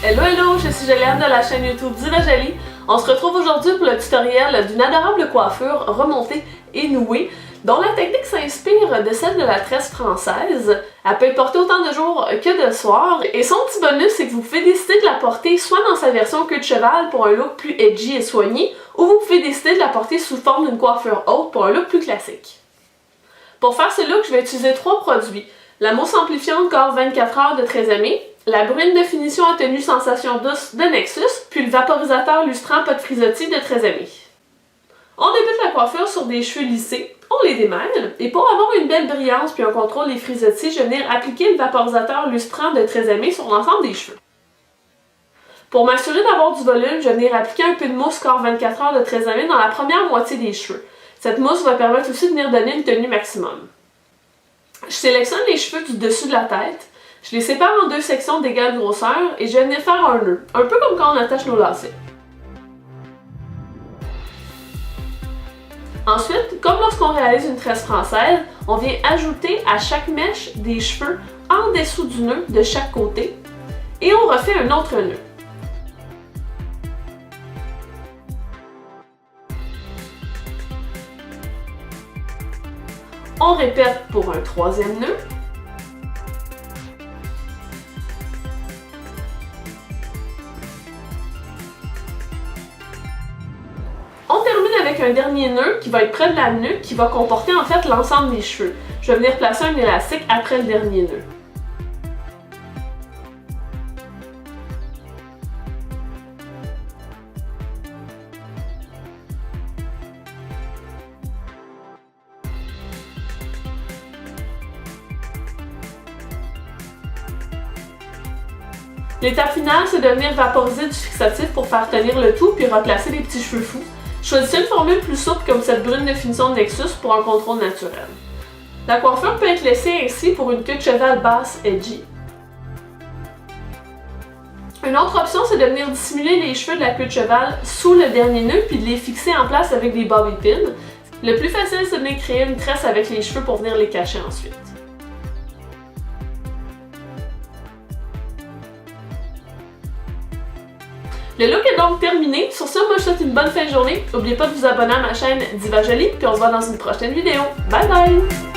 Hello hello, je suis Juliane de la chaîne YouTube Diva Jolie. On se retrouve aujourd'hui pour le tutoriel d'une adorable coiffure remontée et nouée, dont la technique s'inspire de celle de la tresse française. Elle peut être portée autant de jours que de soir, et son petit bonus, c'est que vous pouvez décider de la porter soit dans sa version queue de cheval pour un look plus edgy et soigné, ou vous pouvez décider de la porter sous forme d'une coiffure haute pour un look plus classique. Pour faire ce look, je vais utiliser 3 produits. La mousse amplifiante Corps 24 heures de Trésemé, la brune de finition à tenue sensation douce de Nexus, puis le vaporisateur lustrant Pas de frisottis de Trésemé. On débute la coiffure sur des cheveux lissés, on les démêle, et pour avoir une belle brillance puis un contrôle des frisottis, je vais venir appliquer le vaporisateur lustrant de Trésemé sur l'ensemble des cheveux. Pour m'assurer d'avoir du volume, je vais venir appliquer un peu de mousse Corps 24 heures de Trésemé dans la première moitié des cheveux. Cette mousse va permettre aussi de venir donner une tenue maximum. Je sélectionne les cheveux du dessus de la tête, je les sépare en 2 sections d'égale grosseur et je vais venir faire un nœud, un peu comme quand on attache nos lacets. Ensuite, comme lorsqu'on réalise une tresse française, on vient ajouter à chaque mèche des cheveux en dessous du nœud de chaque côté et on refait un autre nœud. On répète pour un 3e nœud. On termine avec un dernier nœud qui va être près de la nuque, qui va comporter en fait l'ensemble des cheveux. Je vais venir placer un élastique après le dernier nœud. L'étape finale, c'est de venir vaporiser du fixatif pour faire tenir le tout puis replacer les petits cheveux fous. Choisissez une formule plus souple comme cette brune de finition de Nexus pour un contrôle naturel. La coiffure peut être laissée ainsi pour une queue de cheval basse edgy. Une autre option, c'est de venir dissimuler les cheveux de la queue de cheval sous le dernier nœud puis de les fixer en place avec des bobby pins. Le plus facile, c'est de venir créer une tresse avec les cheveux pour venir les cacher ensuite. Le look est donc terminé. Sur ce, moi je vous souhaite une bonne fin de journée. N'oubliez pas de vous abonner à ma chaîne Diva Jolie, puis on se voit dans une prochaine vidéo. Bye bye!